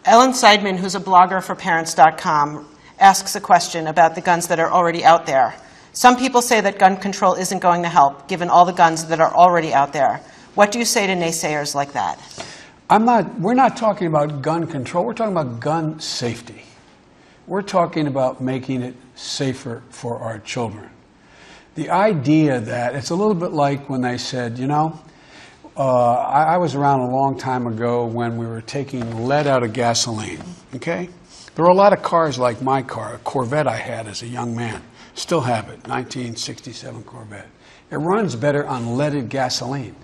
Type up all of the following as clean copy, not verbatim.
Ellen Seidman, who's a blogger for Parents.com, asks a question about the guns that are already out there. Some people say that gun control isn't going to help, given all the guns that are already out there. What do you say to naysayers like that? We're not talking about gun control. We're talking about gun safety. We're talking about making it safer for our children. The idea that, it's a little bit like when they said, you know, I was around a long time ago when we were taking lead out of gasoline, okay? There were a lot of cars like my car, a Corvette I had as a young man. Still have it, 1967 Corvette. It runs better on leaded gasoline.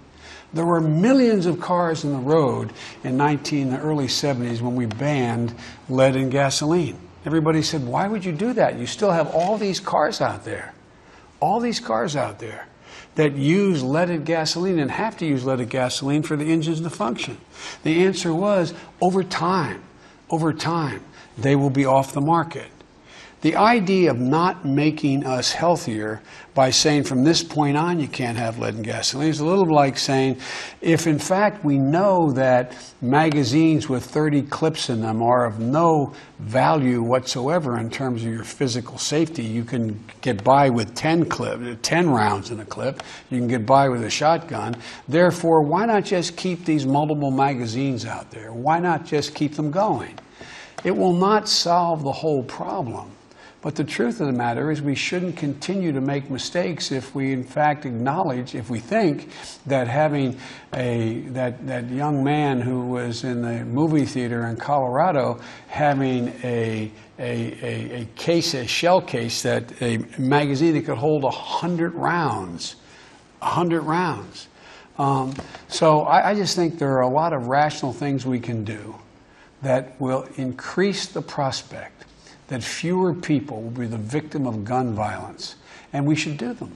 There were millions of cars in the road in the early 70s when we banned lead in gasoline. Everybody said, why would you do that? You still have all these cars out there. All these cars out there that use leaded gasoline and have to use leaded gasoline for the engines to function. The answer was, over time, they will be off the market. The idea of not making us healthier by saying from this point on you can't have lead in gasoline is a little like saying, if in fact we know that magazines with 30 clips in them are of no value whatsoever in terms of your physical safety, you can get by with 10 rounds in a clip, you can get by with a shotgun, therefore why not just keep these multiple magazines out there? Why not just keep them going? It will not solve the whole problem. But the truth of the matter is we shouldn't continue to make mistakes if we in fact acknowledge, if we think that having that young man who was in the movie theater in Colorado having a shell case, that a magazine that could hold 100 rounds. 100 rounds. So I just think there are a lot of rational things we can do that will increase the prospect that fewer people will be the victim of gun violence, and we should do them.